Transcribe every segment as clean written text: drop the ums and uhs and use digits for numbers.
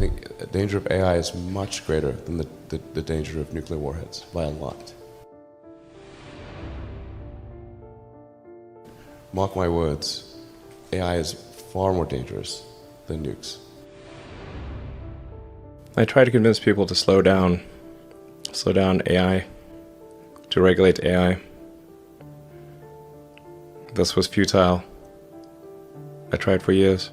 think the danger of AI is much greater than the danger of nuclear warheads, by a lot. Mark my words, AI is far more dangerous than nukes. I try to convince people to slow down AI, to regulate AI. This was futile. I tried for years.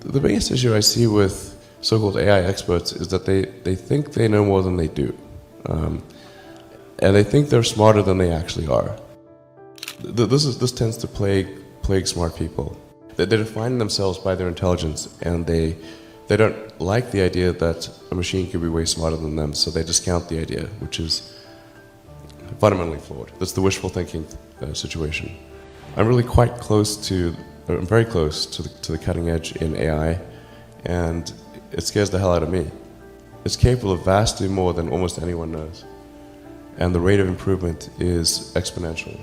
The biggest issue I see with so-called AI experts is that they think they know more than they do. And they think they're smarter than they actually are. This tends to plague smart people. They define themselves by their intelligence, and they don't like the idea that a machine could be way smarter than them, so they discount the idea, which is fundamentally flawed. That's the wishful thinking situation. I'm very close to the cutting edge in AI, and it scares the hell out of me. It's capable of vastly more than almost anyone knows, and the rate of improvement is exponential.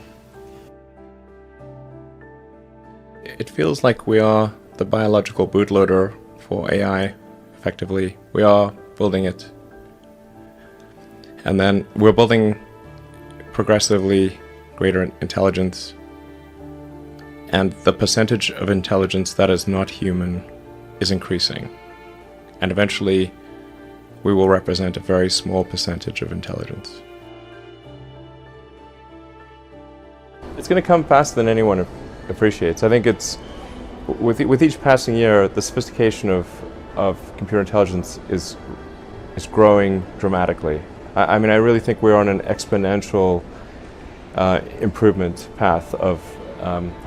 It feels like we are the biological bootloader for AI, effectively. We are building it. And then we're building progressively greater intelligence. And the percentage of intelligence that is not human is increasing. And eventually, we will represent a very small percentage of intelligence. It's going to come faster than anyone appreciates. I think it's with each passing year, the sophistication of computer intelligence is growing dramatically. I mean, I really think we're on an exponential improvement path of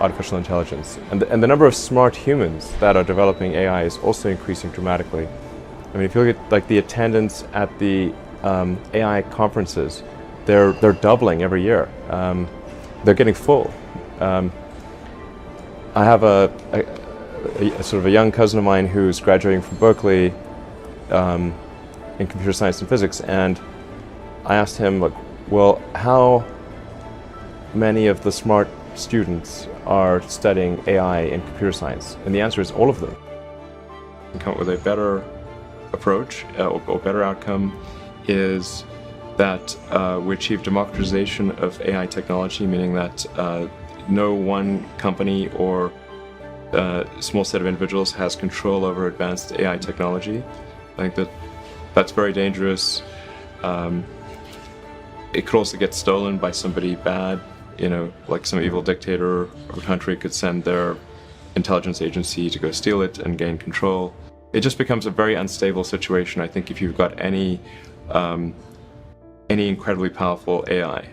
artificial intelligence, and the number of smart humans that are developing AI is also increasing dramatically. I mean, if you look at like the attendance at the AI conferences, they're doubling every year. They're getting full. I have a sort of a young cousin of mine who's graduating from Berkeley in computer science and physics, and I asked him, like, well, how many of the smart students are studying AI and computer science? And the answer is all of them. And come up with a better approach or better outcome is that we achieve democratization of AI technology, meaning that no one company or small set of individuals has control over advanced AI technology. I think that's very dangerous. It could also get stolen by somebody bad, like some evil dictator of a country could send their intelligence agency to go steal it and gain control. It just becomes a very unstable situation, I think, if you've got any incredibly powerful AI.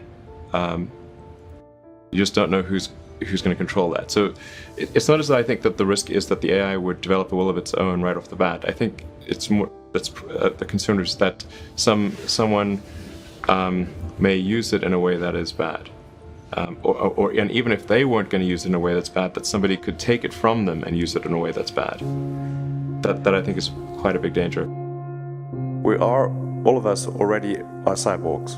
You just don't know who's going to control that. So it's not as though I think that the risk is that the AI would develop a will of its own right off the bat. I think it's more the concern is that someone may use it in a way that is bad, and even if they weren't going to use it in a way that's bad, that somebody could take it from them and use it in a way that's bad. That I think is quite a big danger. We are, all of us already are cyborgs.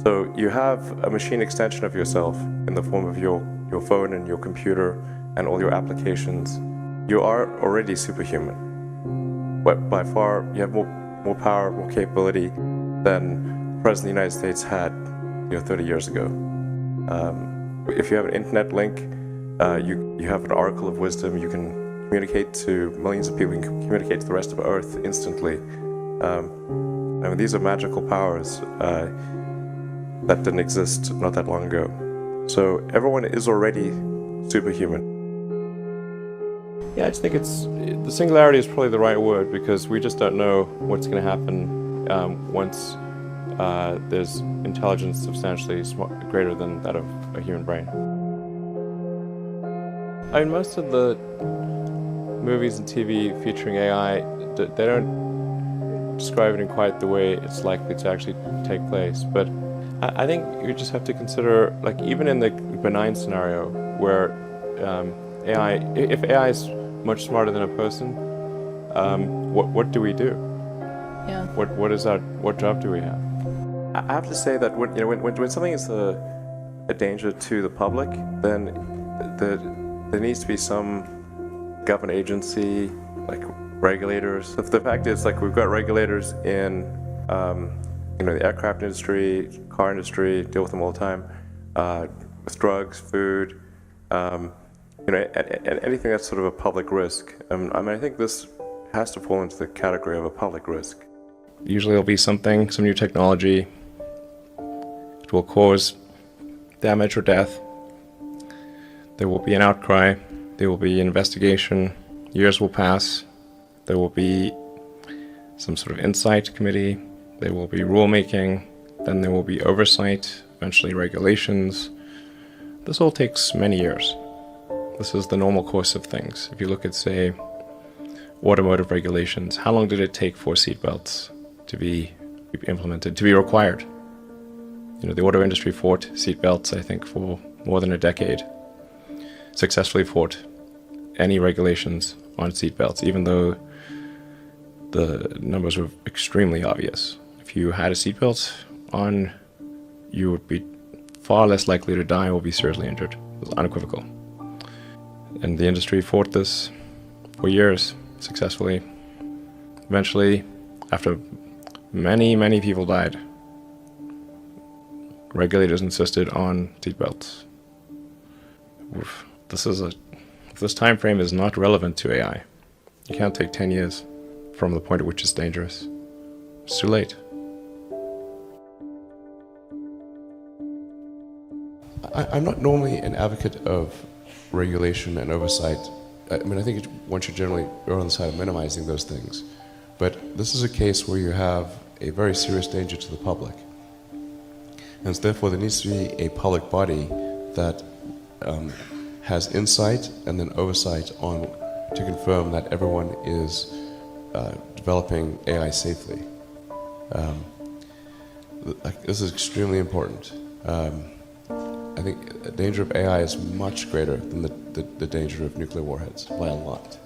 So you have a machine extension of yourself in the form of your phone and your computer and all your applications. You are already superhuman. But by far, you have more power, more capability than the President of the United States had 30 years ago. If you have an internet link, you have an oracle of wisdom. You can communicate to millions of people. You can communicate to the rest of Earth instantly. I mean, these are magical powers that didn't exist not that long ago. So everyone is already superhuman. Yeah, I just think the singularity is probably the right word, because we just don't know what's going to happen once there's intelligence substantially greater than that of a human brain. I mean, most of the movies and TV featuring AI, they don't describe it in quite the way it's likely to actually take place. But I think you just have to consider, like, even in the benign scenario where if AI is much smarter than a person, what do we do? Yeah. What job do we have? I have to say that when something is a danger to the public, then there needs to be some government agency, like regulators. The fact is, like, we've got regulators in, the aircraft industry, car industry, deal with them all the time, with drugs, food, and anything that's sort of a public risk. I think this has to fall into the category of a public risk. Usually there'll be some new technology. It will cause damage or death. There will be an outcry. There will be an investigation. Years will pass. There will be some sort of insight committee. There will be rulemaking. Then there will be oversight, eventually regulations. This all takes many years. This is the normal course of things. If you look at, say, automotive regulations, how long did it take for seatbelts to be implemented, to be required? The auto industry fought seatbelts, I think, for more than a decade. Successfully fought any regulations on seatbelts, even though the numbers were extremely obvious. If you had a seatbelt on, you would be far less likely to die or be seriously injured. It was unequivocal. And the industry fought this for years, successfully. Eventually, after many, many people died, regulators insisted on seatbelts. This time frame is not relevant to AI. You can't take 10 years from the point at which it's dangerous. It's too late. I'm not normally an advocate of regulation and oversight. I think one should generally err on the side of minimizing those things. But this is a case where you have a very serious danger to the public. And therefore there needs to be a public body that has insight and then oversight to confirm that everyone is developing AI safely. This is extremely important. I think the danger of AI is much greater than the danger of nuclear warheads, by a lot.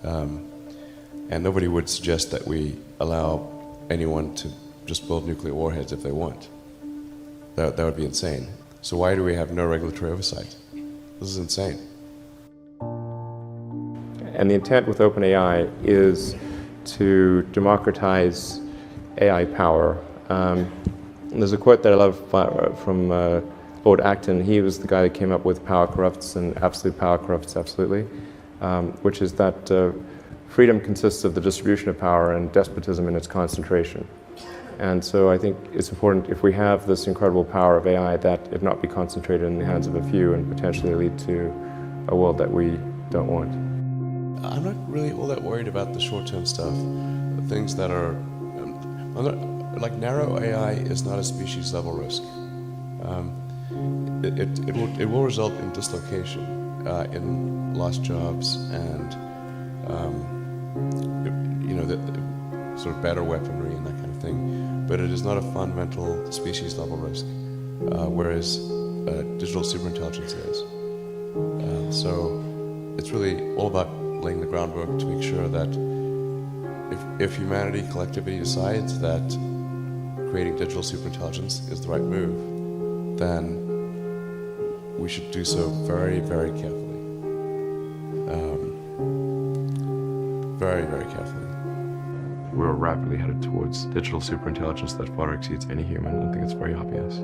And nobody would suggest that we allow anyone to just build nuclear warheads if they want. That would be insane. So why do we have no regulatory oversight? This is insane. And the intent with OpenAI is to democratize AI power. There's a quote that I love from Lord Acton. He was the guy that came up with power corrupts and absolute power corrupts absolutely, which is that freedom consists of the distribution of power and despotism in its concentration. And so I think it's important, if we have this incredible power of AI, that it not be concentrated in the hands of a few and potentially lead to a world that we don't want. I'm not really all that worried about the short-term stuff. The things that are, like narrow AI is not a species-level risk. It will result in dislocation, in lost jobs, and the sort of better weaponry and that kind of thing. But it is not a fundamental species-level risk, whereas digital superintelligence is. So it's really all about laying the groundwork to make sure that if humanity collectively decides that creating digital superintelligence is the right move, then we should do so very, very carefully. Very, very carefully. We're rapidly headed towards digital superintelligence that far exceeds any human. I think it's very obvious.